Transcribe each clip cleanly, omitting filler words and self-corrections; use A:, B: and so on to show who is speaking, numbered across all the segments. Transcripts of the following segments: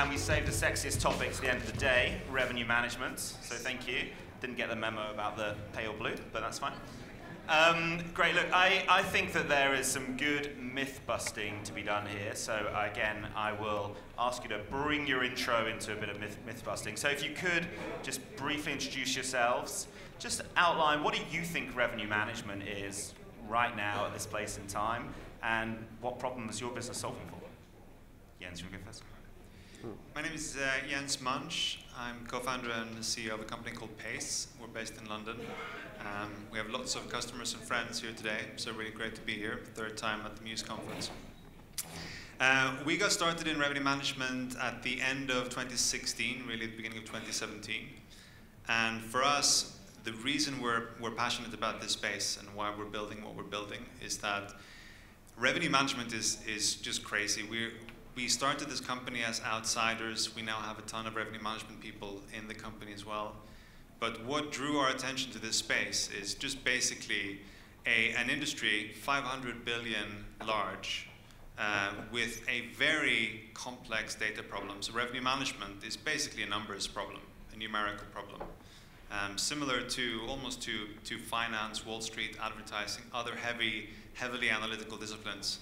A: and we saved the sexiest topic to the end of the day, revenue management. So thank you. Didn't get the memo about the pale blue, but that's fine. Great, look, I think that there is some good myth busting to be done here. So again, I will ask you to bring your intro into a bit of myth busting. So if you could just briefly introduce yourselves, just outline what do you think revenue management is right now at this place in time, and what problem is your business solving for? Jens, you want to go first?
B: My name is Jens Munch. I'm co-founder and CEO of a company called Pace. We're based in London. We have lots of customers and friends here today, so really great to be here, third time at the Mews conference. We got started in revenue management at the end of 2016, really at the beginning of 2017. And for us, the reason we're passionate about this space and why we're building what we're building is that revenue management is just crazy. We started this company as outsiders. We now have a ton of revenue management people in the company as well. But what drew our attention to this space is just basically an industry 500 billion large with a very complex data problem. So revenue management is basically a numbers problem, a numerical problem. Similar to almost to finance, Wall Street, advertising, other heavily analytical disciplines.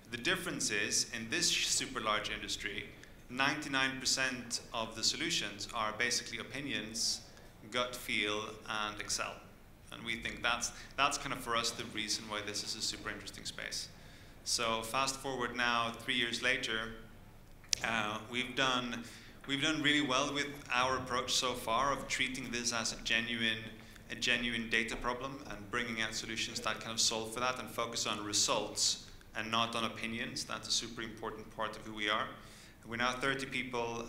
B: The difference is, in this super large industry, 99% of the solutions are basically opinions, gut feel, and Excel. And we think that's kind of for us the reason why this is a super interesting space. So fast forward now, 3 years later, we've done really well with our approach so far of treating this as a genuine data problem and bringing out solutions that kind of solve for that and focus on results and not on opinions. That's a super important part of who we are. We're now 30 people.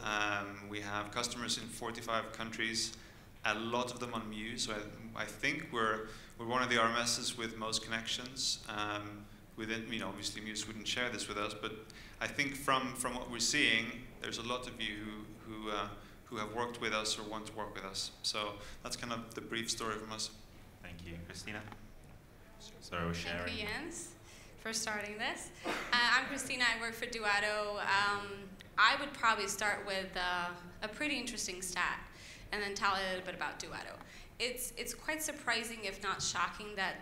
B: We have customers in 45 countries, a lot of them on Mews. So I think we're one of the RMSs with most connections. Within, obviously Mews wouldn't share this with us, but I think from what we're seeing, there's a lot of you who have worked with us or want to work with us. So that's kind of the brief story from us.
A: Thank you. Cristina? Sorry, we're sharing.
C: Thank you, Jens, for starting this. I'm Cristina. I work for Duetto. I would probably start with a pretty interesting stat and then tell a little bit about Duetto. It's quite surprising, if not shocking, that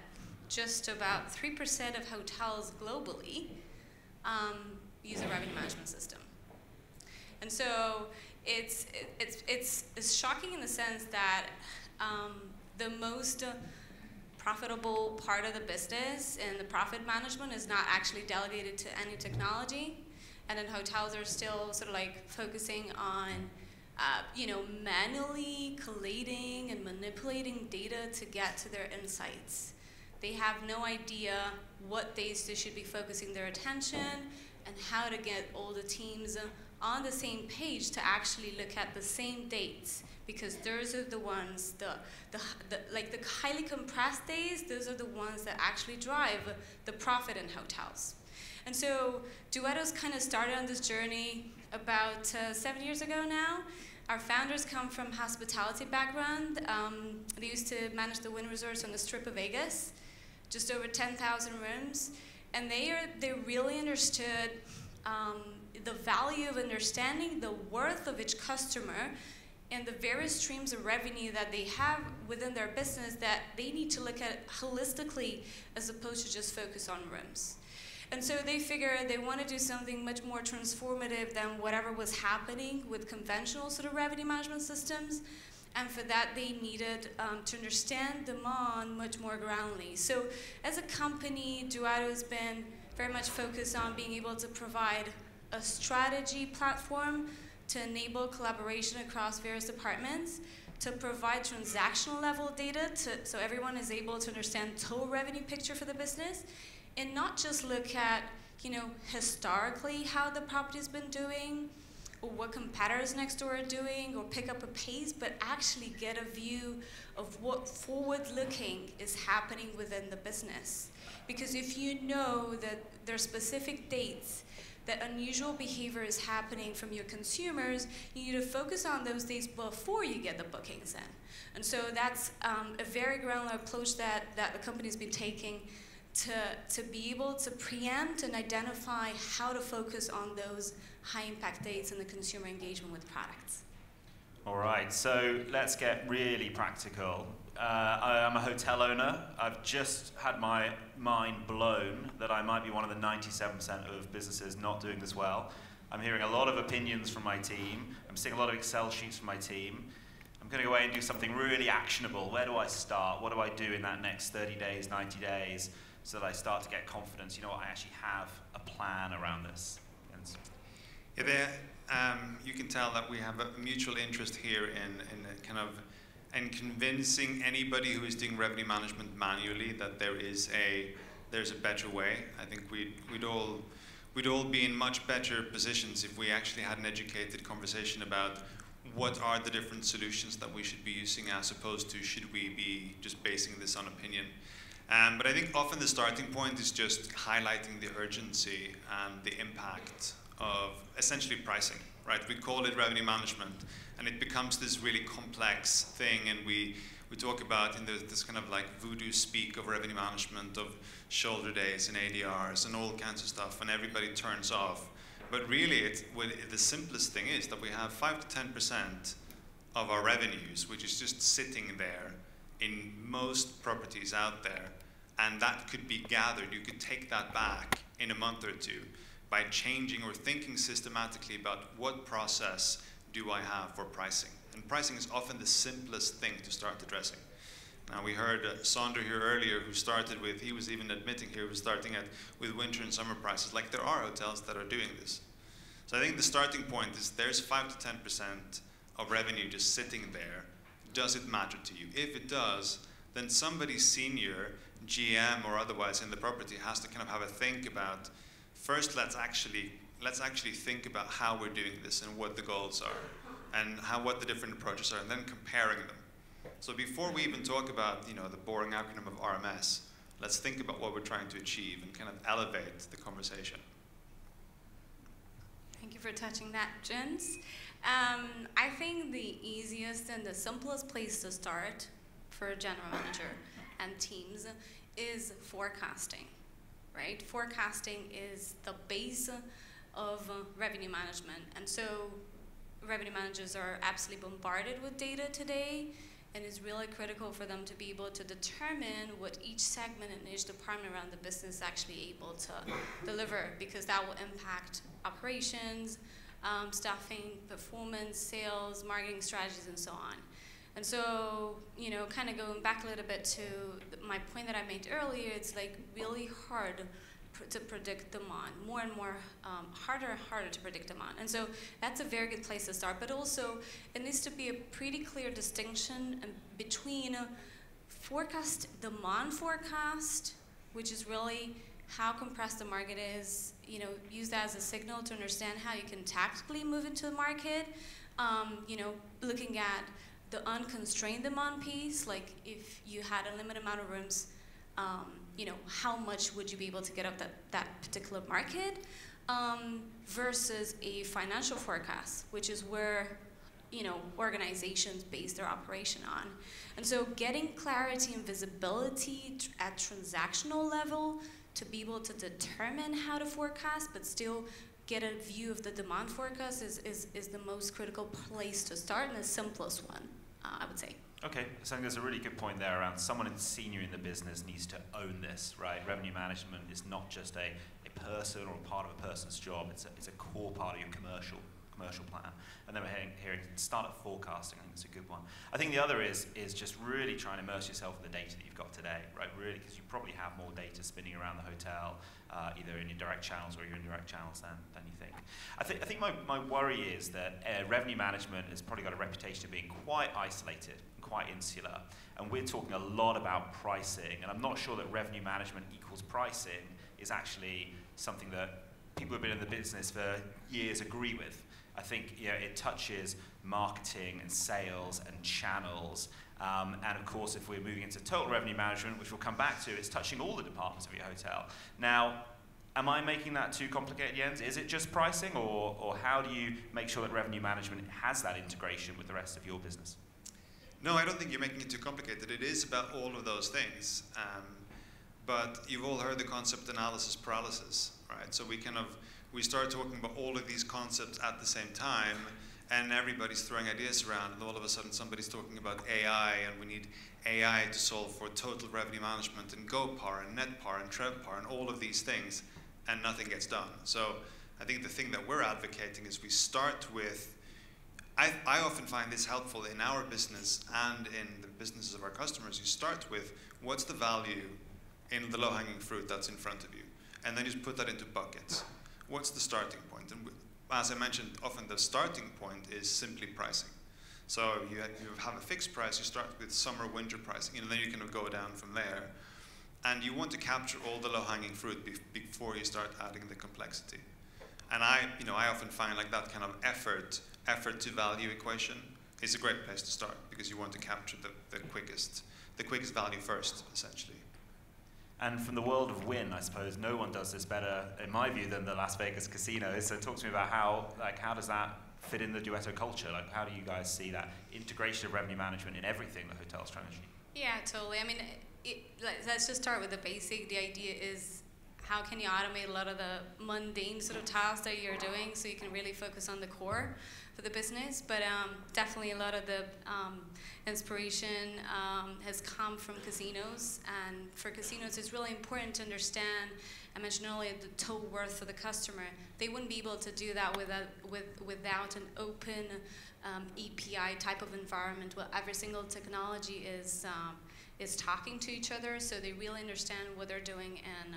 C: just about 3% of hotels globally use a revenue management system. And so it's shocking in the sense that the most profitable part of the business and the profit management is not actually delegated to any technology, and then hotels are still sort of like focusing on manually collating and manipulating data to get to their insights. They have no idea what days they should be focusing their attention and how to get all the teams on the same page to actually look at the same dates, because those are the ones, the highly compressed days, those are the ones that actually drive the profit in hotels. And so Duetto's kind of started on this journey about 7 years ago now. Our founders come from hospitality background. They used to manage the Wynn Resorts on the Strip of Vegas, just over 10,000 rooms, and they really understood the value of understanding the worth of each customer and the various streams of revenue that they have within their business that they need to look at holistically as opposed to just focus on rooms. And so they figure they want to do something much more transformative than whatever was happening with conventional sort of revenue management systems. And for that, they needed to understand demand much more groundly. So as a company, Duetto has been very much focused on being able to provide a strategy platform to enable collaboration across various departments, to provide transactional level data so everyone is able to understand total revenue picture for the business, and not just look at, historically how the property's been doing, or what competitors next door are doing, or pick up a pace, but actually get a view of what forward-looking is happening within the business. Because if you know that there are specific dates that unusual behavior is happening from your consumers, you need to focus on those days before you get the bookings in. And so that's a very granular approach that the company's been taking to be able to preempt and identify how to focus on those high impact dates and the consumer engagement with products.
A: All right, so let's get really practical. I'm a hotel owner. I've just had my mind blown that I might be one of the 97% of businesses not doing this well. I'm hearing a lot of opinions from my team. I'm seeing a lot of Excel sheets from my team. I'm going to go away and do something really actionable. Where do I start? What do I do in that next 30 days, 90 days, so that I start to get confidence? You know what, I actually have a plan around this.
B: Yeah, you can tell that we have a mutual interest here in convincing anybody who is doing revenue management manually that there's a better way. I think we'd all be in much better positions if we actually had an educated conversation about what are the different solutions that we should be using, as opposed to should we be just basing this on opinion. But I think often the starting point is just highlighting the urgency and the impact of essentially pricing, right? We call it revenue management, and it becomes this really complex thing, and we talk about in this kind of like voodoo speak of revenue management, of shoulder days and ADRs and all kinds of stuff, and everybody turns off. But really, the simplest thing is that we have 5 to 10% of our revenues, which is just sitting there in most properties out there, and that could be gathered. You could take that back in a month or two by changing or thinking systematically about what process do I have for pricing. And pricing is often the simplest thing to start addressing. Now, we heard Sander here earlier, who started with, he was even admitting here, was starting with winter and summer prices. Like, there are hotels that are doing this. So I think the starting point is there's 5 to 10% of revenue just sitting there. Does it matter to you? If it does, then somebody senior, GM or otherwise in the property, has to kind of have a think about, first let's actually think about how we're doing this and what the goals are and what the different approaches are, and then comparing them. So before we even talk about, the boring acronym of RMS, let's think about what we're trying to achieve and kind of elevate the conversation.
C: Thank you for touching that, Jens. I think the easiest and the simplest place to start for a general manager and teams is forecasting, right? Forecasting is the base of revenue management. And so revenue managers are absolutely bombarded with data today, and it's really critical for them to be able to determine what each segment and each department around the business is actually able to deliver, because that will impact operations, staffing, performance, sales, marketing strategies, and so on. And so, kind of going back a little bit to my point that I made earlier, it's like really hard to predict demand, more and more harder and harder to predict demand. And so that's a very good place to start. But also, it needs to be a pretty clear distinction between demand forecast, which is really how compressed the market is, use that as a signal to understand how you can tactically move into the market, looking at the unconstrained demand piece, like if you had a limited amount of rooms, how much would you be able to get up that particular market, versus a financial forecast, which is where, organizations base their operation on. And so getting clarity and visibility at transactional level to be able to determine how to forecast, but still get a view of the demand forecast is the most critical place to start, and the simplest one, I would say.
A: Okay, so I think there's a really good point there around someone senior in the business needs to own this, right? Revenue management is not just a person or a part of a person's job, it's a core part of your commercial plan. And then we're hearing start at forecasting. I think it's a good one. I think the other is just really trying to immerse yourself in the data that you've got today, right? Really, because you probably have more data spinning around the hotel, either in your direct channels or your indirect channels than you think. I think my worry is that revenue management has probably got a reputation of being quite isolated, quite insular, and we're talking a lot about pricing, and I'm not sure that revenue management equals pricing is actually something that people who've been in the business for years agree with. I think it touches marketing and sales and channels, and of course if we're moving into total revenue management, which we'll come back to, it's touching all the departments of your hotel. Now, am I making that too complicated, Jens? Is it just pricing, or how do you make sure that revenue management has that integration with the rest of your business?
B: No, I don't think you're making it too complicated. It is about all of those things. but you've all heard the concept analysis paralysis, right? So we start talking about all of these concepts at the same time, and everybody's throwing ideas around, and all of a sudden somebody's talking about AI, and we need AI to solve for total revenue management, and GoPar, and NetPar, and TrevPar, and all of these things, and nothing gets done. So I think the thing that we're advocating is we start with, I often find this helpful in our business and in the businesses of our customers. You start with, what's the value in the low-hanging fruit that's in front of you? And then you put that into buckets. What's the starting point? And as I mentioned, often the starting point is simply pricing. So you have a fixed price, you start with summer, winter pricing, and then you can go down from there. And you want to capture all the low-hanging fruit before you start adding the complexity. And I often find like that kind of effort to value equation is a great place to start, because you want to capture the quickest value first, essentially.
A: And from the world of win, I suppose no one does this better, in my view, than the Las Vegas casinos. So talk to me about how does that fit in the Duetto culture? Like, how do you guys see that integration of revenue management in everything the hotel's trying to achieve?
C: Yeah, totally. I mean, let's just start with the basic. The idea is, how can you automate a lot of the mundane sort of tasks that you're doing so you can really focus on the core for the business? But definitely a lot of the inspiration has come from casinos. And for casinos, it's really important to understand, I mentioned earlier, the total worth for the customer. They wouldn't be able to do that without an open API type of environment where every single technology is talking to each other, so they really understand what they're doing in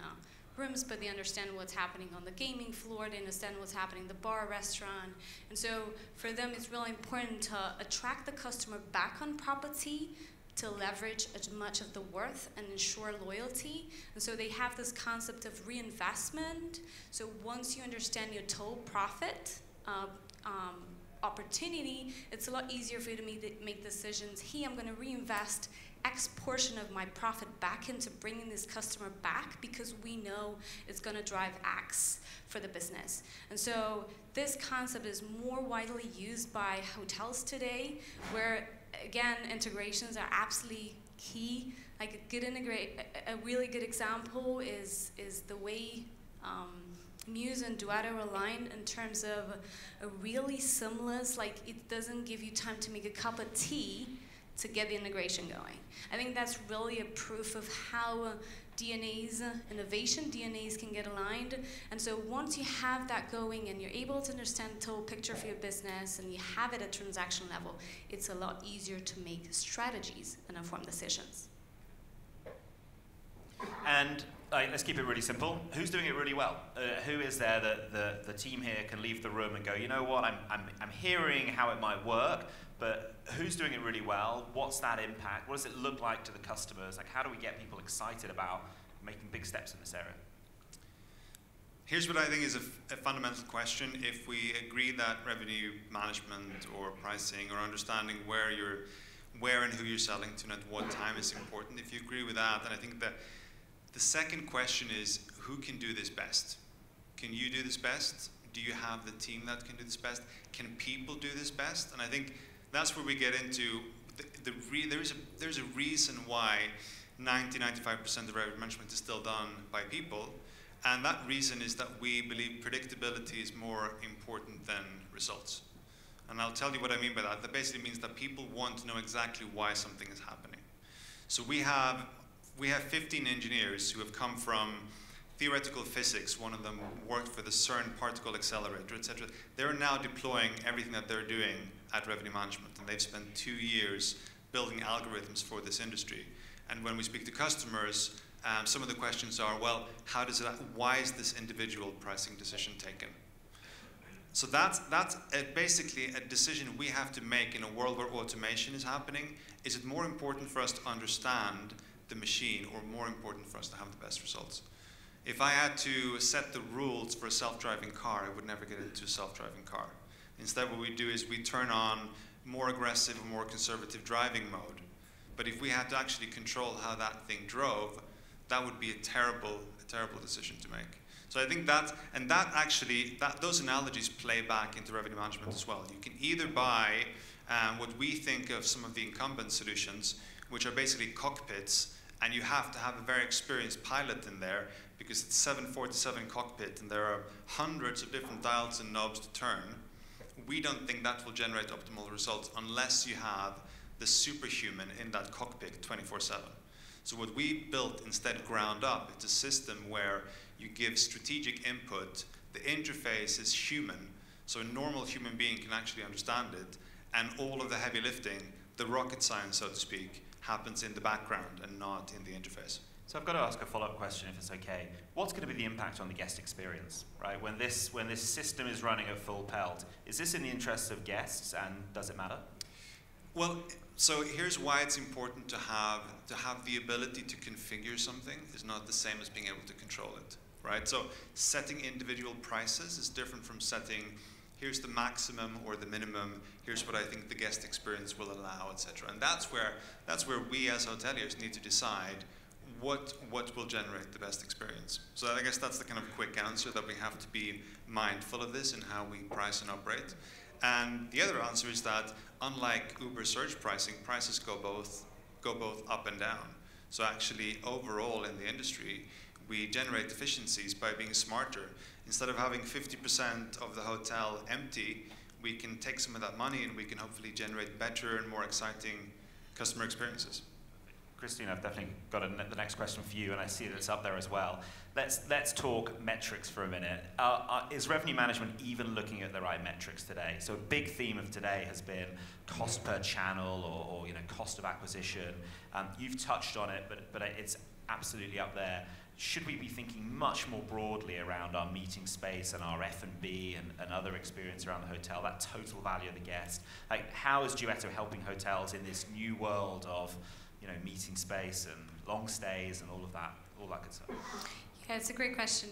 C: rooms, but they understand what's happening on the gaming floor, they understand what's happening in the bar, restaurant. And so for them, it's really important to attract the customer back on property, to leverage as much of the worth and ensure loyalty. And so they have this concept of reinvestment. So once you understand your total profit opportunity, it's a lot easier for you to make decisions. Hey, I'm going to reinvest X portion of my profit back into bringing this customer back, because we know it's going to drive X for the business. And so this concept is more widely used by hotels today, where again, integrations are absolutely key. Like a really good example is the way Mews and Duetto are aligned in terms of a really seamless, like it doesn't give you time to make a cup of tea to get the integration going. I think that's really a proof of how DNAs, innovation DNAs can get aligned. And so once you have that going and you're able to understand the total picture for your business and you have it at transaction level, it's a lot easier to make strategies and inform decisions.
A: And let's keep it really simple. Who's doing it really well? Who is there that the team here can leave the room and go, you know what, I'm hearing how it might work, but who's doing it really well? What's that impact? What does it look like to the customers? Like, how do we get people excited about making big steps in this area?
B: Here's what I think is a fundamental question. If we agree that revenue management or pricing or understanding where and who you're selling to and at what time is important, if you agree with that, then I think that the second question is, who can do this best? Can you do this best? Do you have the team that can do this best? Can people do this best? And I think that's where we get into there's a reason why 90-95% of revenue management is still done by people, and that reason is that we believe predictability is more important than results. And I'll tell you what I mean by that. That basically means that people want to know exactly why something is happening. So we have 15 engineers who have come from theoretical physics. One of them worked for the CERN particle accelerator, etc. They're now deploying everything that they're doing at revenue management, and they've spent 2 years building algorithms for this industry. And when we speak to customers, some of the questions are, well, why is this individual pricing decision taken? So that's basically a decision we have to make in a world where automation is happening. Is it more important for us to understand the machine, or more important for us to have the best results? If I had to set the rules for a self-driving car, I would never get into a self-driving car. Instead, what we do is we turn on more aggressive or more conservative driving mode. But if we had to actually control how that thing drove, that would be a terrible decision to make. So I think those analogies play back into revenue management as well. You can either buy what we think of some of the incumbent solutions, which are basically cockpits And you have to have a very experienced pilot in there because it's 747 cockpit and there are hundreds of different dials and knobs to turn. We don't think that will generate optimal results unless you have the superhuman in that cockpit 24/7. So what we built instead ground up, it's a system where you give strategic input, the interface is human, so a normal human being can actually understand it, and all of the heavy lifting, the rocket science, so to speak, happens in the background and not in the interface.
A: So I've got to ask a follow-up question, if it's okay. What's going to be the impact on the guest experience, right? When this system is running at full pelt, is this in the interests of guests, and does it matter?
B: Well, so here's why it's important to have the ability to configure something is not the same as being able to control it, right? So setting individual prices is different from setting, here's the maximum or the minimum, here's what I think the guest experience will allow, etc. And that's where we as hoteliers need to decide what will generate the best experience. So I guess that's the kind of quick answer, that we have to be mindful of this in how we price and operate. And the other answer is that unlike Uber surge pricing, prices go both up and down. So actually overall in the industry, we generate efficiencies by being smarter. Instead of having 50% of the hotel empty, we can take some of that money and we can hopefully generate better and more exciting customer experiences.
A: Cristina, I've definitely got the next question for you, and I see that it's up there as well. Let's talk metrics for a minute. Is revenue management even looking at the right metrics today? So a big theme of today has been cost per channel or cost of acquisition. You've touched on it, but it's absolutely up there. Should we be thinking much more broadly around our meeting space and our F&B and other experience around the hotel, that total value of the guest? Like, how is Duetto helping hotels in this new world of meeting space and long stays and all that good stuff?
C: Yeah, it's a great question.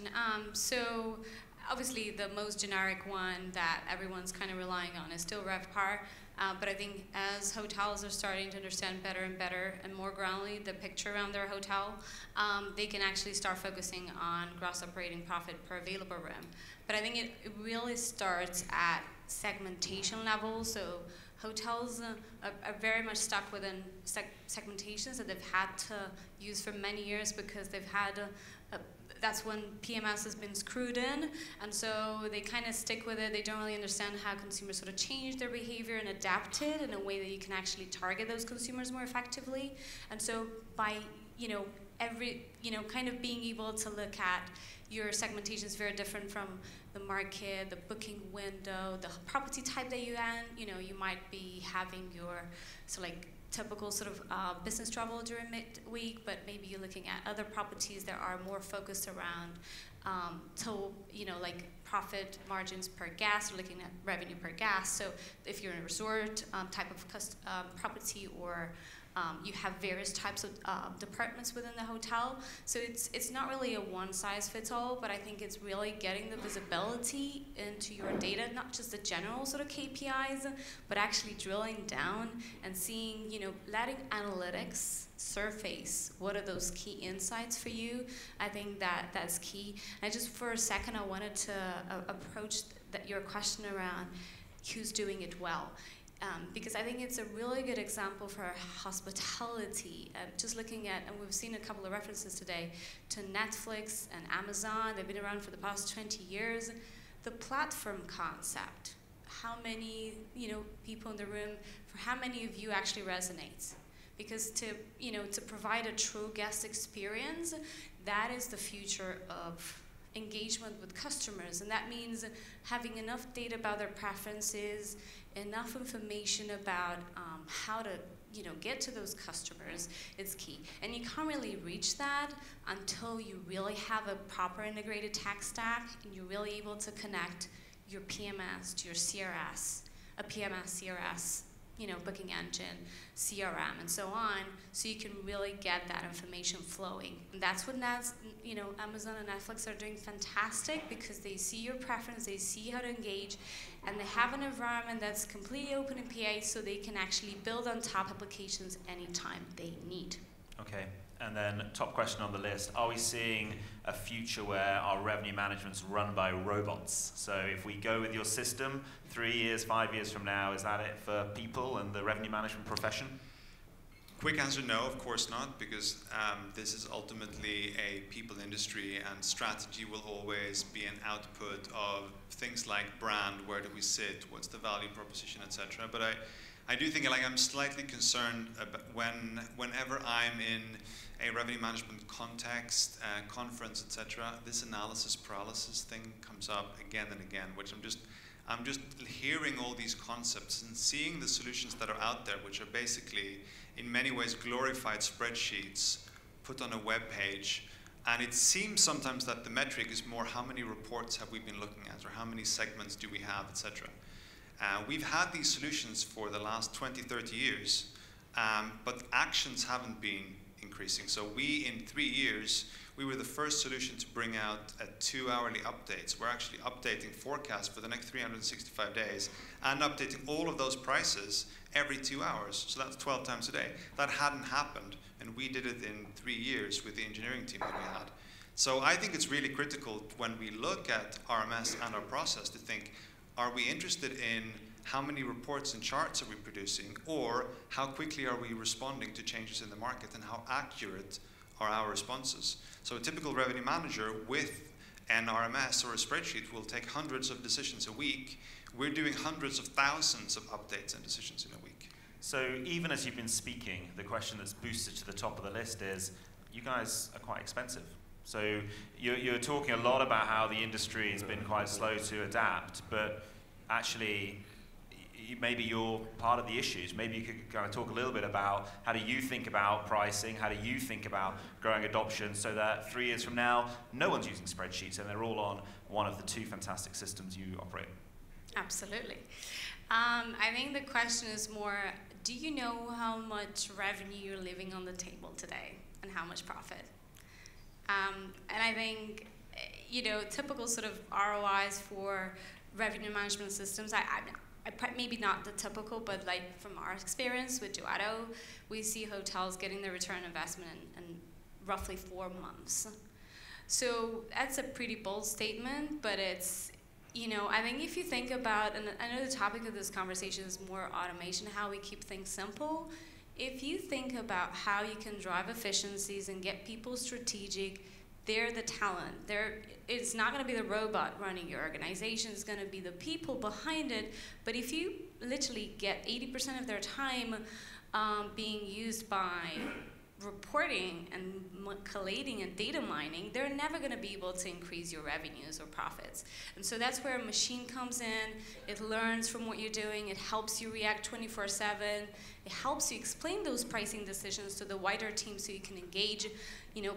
C: So obviously the most generic one that everyone's kind of relying on is still RevPAR. But I think as hotels are starting to understand better and better and more groundly the picture around their hotel, they can actually start focusing on gross operating profit per available room. But I think it really starts at segmentation level. So hotels are very much stuck within segmentations that they've had to use for many years because they've had that's when PMS has been screwed in, and so they kind of stick with it. They don't really understand how consumers sort of change their behavior and adapt it in a way that you can actually target those consumers more effectively. And so by kind of being able to look at your segmentation is very different from the market, the booking window, the property type that you you might be having your typical sort of business travel during midweek, but maybe you're looking at other properties that are more focused around profit margins per guest, or looking at revenue per guest. So if you're in a resort type of property, or you have various types of departments within the hotel. So it's not really a one-size-fits-all, but I think it's really getting the visibility into your data, not just the general sort of KPIs, but actually drilling down and seeing, letting analytics surface what are those key insights for you. I think that's key. And just for a second, I wanted to approach your question around who's doing it well. Because I think it's a really good example for hospitality. Just looking at, and we've seen a couple of references today, to Netflix and Amazon. They've been around for the past 20 years. The platform concept, how many people in the room, for how many of you actually resonates? Because to provide a true guest experience, that is the future of engagement with customers, and that means having enough data about their preferences, enough information about how to get to those customers is key. And you can't really reach that until you really have a proper integrated tech stack and you're really able to connect your PMS to your CRS, a PMS, CRS, booking engine, CRM, and so on, so you can really get that information flowing. And that's what Amazon and Netflix are doing fantastic, because they see your preference, they see how to engage, and they have an environment that's completely open and PA, so they can actually build on top applications anytime they need.
A: Okay. And then top question on the list, are we seeing a future where our revenue management's run by robots? So if we go with your system, 3 years, 5 years from now, is that it for people and the revenue management profession?
B: Quick answer, no, of course not, because this is ultimately a people industry, and strategy will always be an output of things like brand, where do we sit, what's the value proposition, etc. But I do think, like, I'm slightly concerned about whenever I'm in a revenue management context, conference, etc., this analysis paralysis thing comes up again and again, which I'm just hearing all these concepts and seeing the solutions that are out there, which are basically, in many ways, glorified spreadsheets put on a web page. And it seems sometimes that the metric is more how many reports have we been looking at, or how many segments do we have, etc. We've had these solutions for the last 20, 30 years, but actions haven't been increasing. So we, in 3 years, we were the first solution to bring out 2 hourly updates. We're actually updating forecasts for the next 365 days and updating all of those prices every 2 hours. So that's 12 times a day. That hadn't happened, and we did it in 3 years with the engineering team that we had. So I think it's really critical when we look at RMS and our process to think, are we interested in how many reports and charts are we producing, or how quickly are we responding to changes in the market, and how accurate are our responses? So a typical revenue manager with an RMS or a spreadsheet will take hundreds of decisions a week. We're doing hundreds of thousands of updates and decisions in a week.
A: So even as you've been speaking, the question that's boosted to the top of the list is, you guys are quite expensive. So you're talking a lot about how the industry has been quite slow to adapt, but actually, maybe you're part of the issues. Maybe you could kind of talk a little bit about how do you think about pricing, how do you think about growing adoption, so that 3 years from now, no one's using spreadsheets and they're all on one of the 2 fantastic systems you operate.
C: Absolutely. I think the question is more, do you know how much revenue you're leaving on the table today and how much profit? And I think, typical sort of ROIs for revenue management systems, maybe not the typical, but like from our experience with Duetto, we see hotels getting their return on investment in roughly 4 months. So that's a pretty bold statement, but it's, I think if you think about, and I know the topic of this conversation is more automation, how we keep things simple. If you think about how you can drive efficiencies and get people strategic, they're the talent. It's not going to be the robot running your organization. It's going to be the people behind it. But if you literally get 80% of their time being used by reporting and collating and data mining, they're never going to be able to increase your revenues or profits. And so that's where a machine comes in. It learns from what you're doing. It helps you react 24/7. It helps you explain those pricing decisions to the wider team so you can engage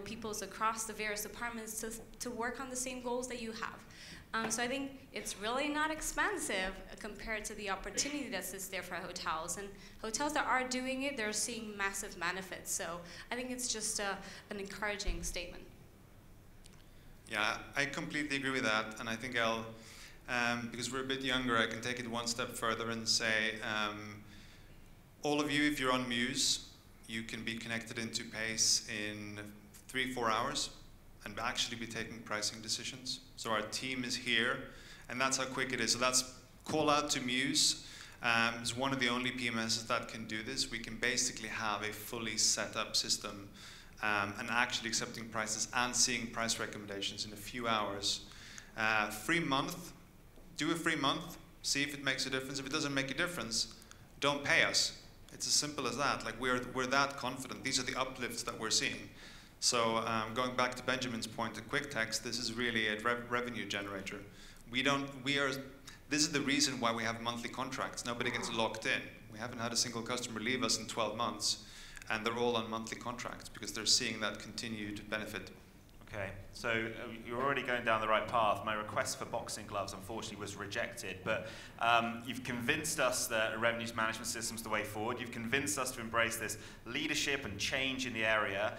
C: people across the various departments to work on the same goals that you have. So I think it's really not expensive compared to the opportunity that sits there for hotels. And hotels that are doing it, they're seeing massive benefits. So I think it's just an encouraging statement.
B: Yeah, I completely agree with that. And I think I'll, because we're a bit younger, I can take it one step further and say, all of you, if you're on Mews, you can be connected into Pace in 3-4 hours and actually be taking pricing decisions. So our team is here, and that's how quick it is. So that's call out to Mews. It's one of the only PMSs that can do this. We can basically have a fully set up system and actually accepting prices and seeing price recommendations in a few hours. Free month, do a free month, see if it makes a difference. If it doesn't make a difference, don't pay us. It's as simple as that. Like we're that confident. These are the uplifts that we're seeing. So going back to Benjamin's point, the quick text, this is really a revenue generator. This is the reason why we have monthly contracts. Nobody gets locked in. We haven't had a single customer leave us in 12 months, and they're all on monthly contracts because they're seeing that continued benefit.
A: Okay, so you're already going down the right path. My request for boxing gloves, unfortunately, was rejected, but you've convinced us that revenue management system's the way forward. You've convinced us to embrace this leadership and change in the area.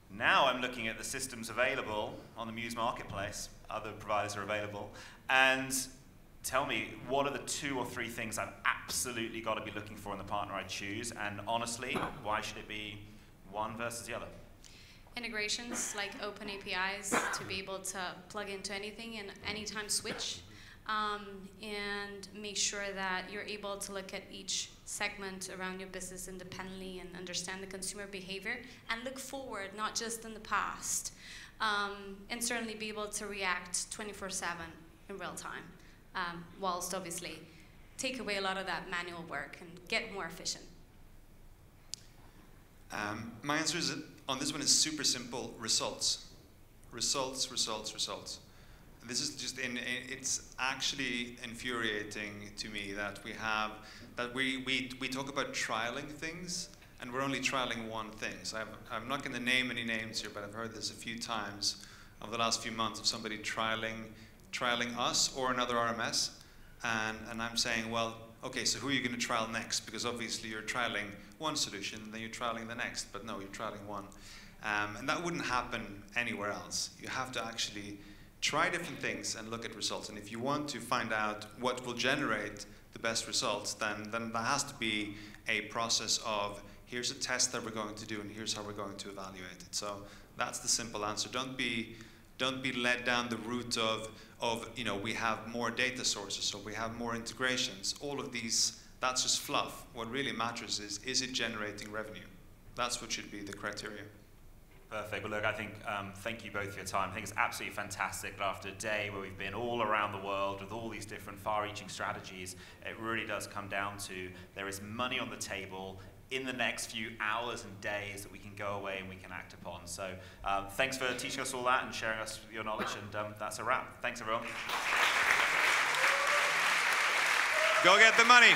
A: Now I'm looking at the systems available on the Mews marketplace. Other providers are available. And tell me, what are the 2 or 3 things I've absolutely got to be looking for in the partner I choose? And honestly, why should it be one versus the other?
C: Integrations like open APIs to be able to plug into anything and anytime switch, and make sure that you're able to look at each segment around your business independently and understand the consumer behavior and look forward, not just in the past, and certainly be able to react 24/7 in real time, whilst obviously take away a lot of that manual work and get more efficient.
B: My answer is on this one is super simple: results. Results, results, results. This is just it's actually infuriating to me that we talk about trialing things, and we're only trialing one thing. So I'm not going to name any names here, but I've heard this a few times over the last few months of somebody trialing us or another RMS, and I'm saying, well, okay, so who are you going to trial next? Because obviously you're trialing one solution, then you're trialing the next, but no, you're trialing one. And that wouldn't happen anywhere else. You have to actually try different things and look at results. And if you want to find out what will generate the best results, then there has to be a process of, here's a test that we're going to do and here's how we're going to evaluate it. So that's the simple answer. Don't be led down the route of we have more data sources or we have more integrations. All of these, that's just fluff. What really matters is it generating revenue? That's what should be the criteria.
A: Perfect. Well, look, I think, thank you both for your time. I think it's absolutely fantastic that after a day where we've been all around the world with all these different far-reaching strategies, it really does come down to there is money on the table in the next few hours and days that we can go away and we can act upon. So thanks for teaching us all that and sharing us your knowledge, and that's a wrap. Thanks, everyone.
B: Go get the money.